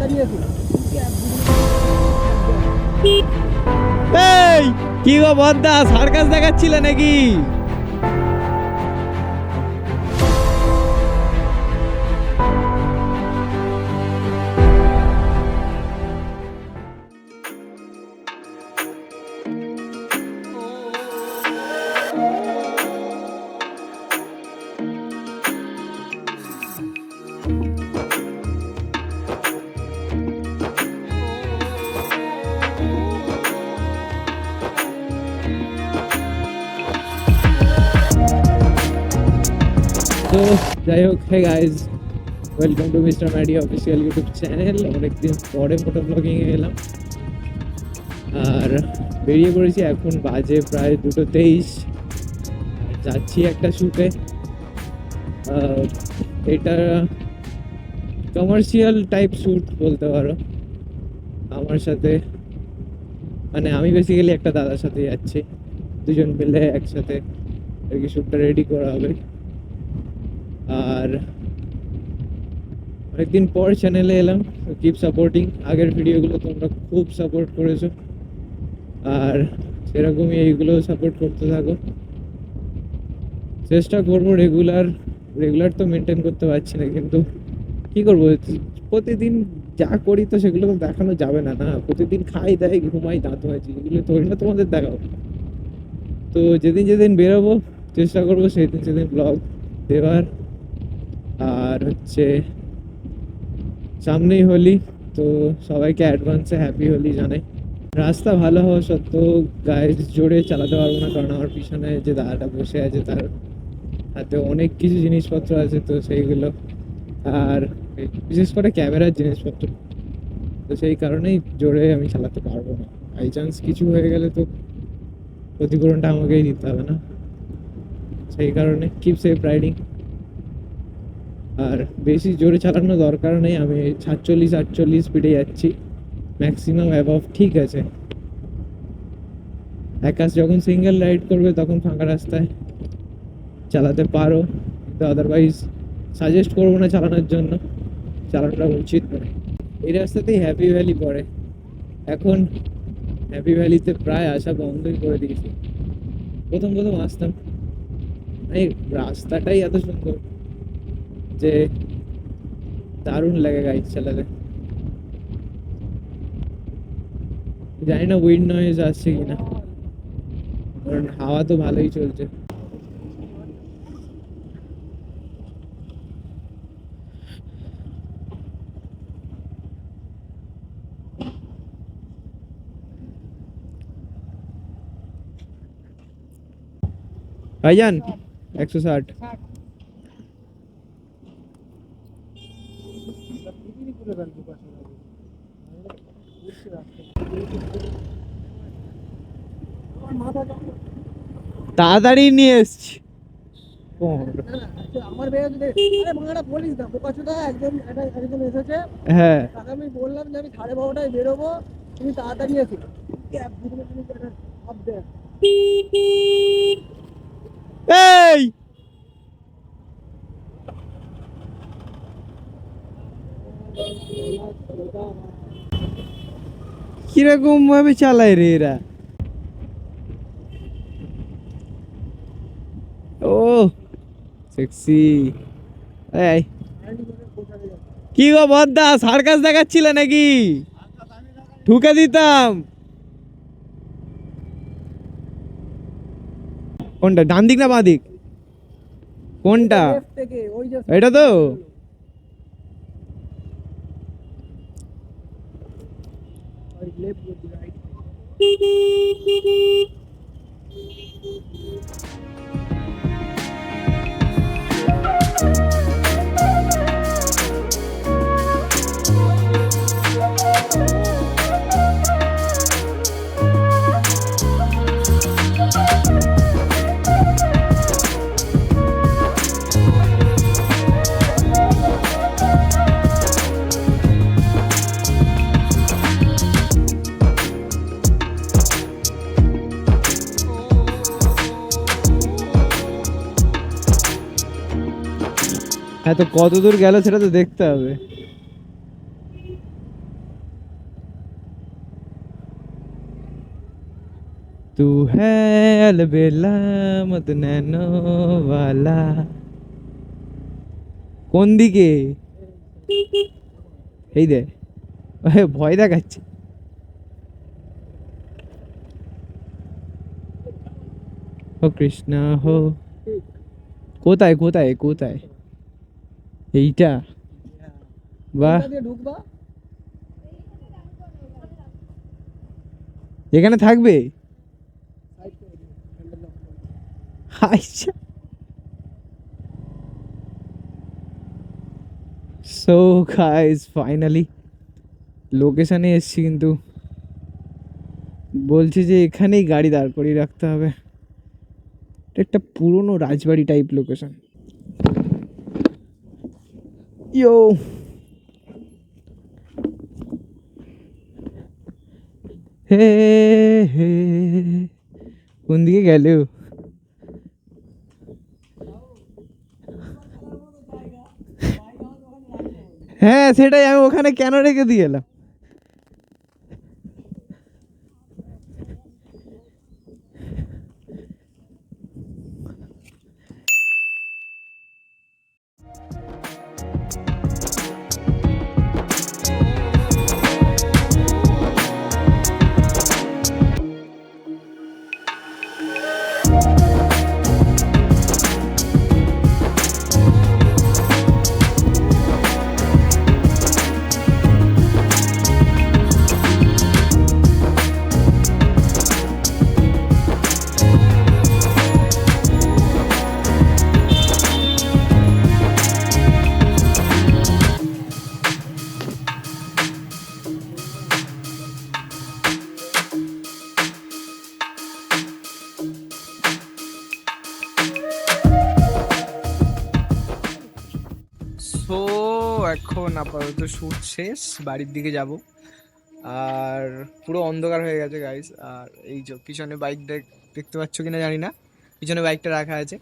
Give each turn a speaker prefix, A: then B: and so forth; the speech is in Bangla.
A: এই কি গো বদ্দা, সার্কাস দেখাচ্ছিলে নাকি? তো যাই হোক, hey guys, welcome to mister Maddy official YouTube channel. অনেকদিন পরে মোটো ব্লগিংয়ে এলাম আর বেরিয়ে পড়েছি। এখন বাজে প্রায় 2:23। যাচ্ছি একটা শ্যুটে। এটা কমার্শিয়াল টাইপ শ্যুট বলতে পারো। আমার সাথে মানে আমি বেসিক্যালি একটা দাদার সাথে যাচ্ছি, দুজন মিলে একসাথে আর কি শ্যুটটা রেডি করা হবে। আর অনেকদিন পর চ্যানেলে এলাম, কিপ সাপোর্টিং। আগের ভিডিওগুলো তোমরা খুব সাপোর্ট করেছো আর সেরকমই এইগুলো সাপোর্ট করতে থাকো। চেষ্টা করবো রেগুলার তো মেনটেন করতে পারছি না, কিন্তু কি করবো, প্রতিদিন যা করি তো সেগুলো তো দেখানো যাবে না। না, প্রতিদিন খাই দাই ঘুমাই দাঁত হয়েছি, এগুলো তো না তোমাদের দেখাও। তো যেদিন যেদিন বেরোবো চেষ্টা করবো সেদিন সেদিন ব্লগ দেওয়ার। আর হচ্ছে সামনেই হোলি, তো সবাইকে অ্যাডভান্সে হ্যাপি হোলি জানাই। রাস্তা ভালো হওয়া সত্ত্বেও গাড়ি জোরে চালাতে পারবো না, কারণ আমার পিছনে যে দাদাটা বসে আছে তার হাতে অনেক কিছু জিনিসপত্র আছে, তো সেইগুলো, আর বিশেষ করে ক্যামেরার জিনিসপত্র, তো সেই কারণেই জোরে আমি চালাতে পারবো না। বাই চান্স কিছু হয়ে গেলে তো ক্ষতিপূরণটা আমাকেই দিতে হবে না, সেই কারণে কিপ সেফ রাইডিং। আর বেশি জোরে চালানো দরকার নেই, আমি 47-48 স্পিডে যাচ্ছি, ম্যাক্সিমাম অ্যাবভ ঠিক আছে। একা যখন সিঙ্গেল রাইড করবে তখন ফাঁকা রাস্তায় চালাতে পারো, কিন্তু আদারওয়াইজ সাজেস্ট করবো না চালানোর জন্য, চালানোটা উচিত নয়। এই রাস্তাতেই হ্যাপি ভ্যালি পড়ে। এখন হ্যাপি ভ্যালিতে প্রায় আসা বন্ধই করে দিয়েছি। প্রথম আসতাম, এই রাস্তাটাই এত সুন্দর যে দারুণ লাগে গাইড চালাতে। জানি না উইন্ড নয়েজ আসছে কিনা, কারণ হাওয়া তো ভালোই চলছে। ভাইজান 160। তাড়াতাড়ি নিয়ে এসছি।
B: আমার বলিস না, বোকাচোদা একজন এসেছে,
A: হ্যাঁ
B: তাকে আমি বললাম যে আমি 12:30টায় বেরোবো, তুমি তাড়াতাড়ি এসো।
A: এই কিরকম ভাবে চালায় রে এরা। ও সেক্সি। এই কি গো বদ্দা, সার্কাস দেখাচ্ছিলে নাকি? ঠুকে দিতাম। কোনটা, ডান দিক না বাঁ দিক? কোনটা? এটা তো হ্যাঁ, তো কত দূর গেল সেটা তো দেখতে হবে। तू है अलबेला मत नैनो वाला। কোন দিকে? এই দে, ভয় দেখাচ্ছে। ও কৃষ্ণ হো। কোথায় কোথায় কোথায়? এইটা? বাহ,
B: কোনটা দিয়ে ঢুকবা?
A: এখানে থাকবে?
B: সাইড করে দিও, হ্যান্ডেল লক করে।
A: আচ্ছা। সো গাইস ফাইনালি লোকেশনে এসেছি, কিন্তু বলছে যে এখানেই গাড়ি দাঁড় করিয়ে রাখতে হবে। এটা একটা পুরনো রাজবাড়ি টাইপ লোকেশন। ইয়ো, হে হে, কোন দিকে গেল? হ্যাঁ সেটাই, আমি ওখানে কেন রেখে দিয়ে এলাম? সো এখন আপাতত শুট শেষ, বাড়ির দিকে যাব। আর পুরো অন্ধকার হয়ে গেছে গাইস। আর এই যে পিছনে বাইক দেখতে পাচ্ছ কিনা জানি না, পিছনে বাইকটা রাখা আছে।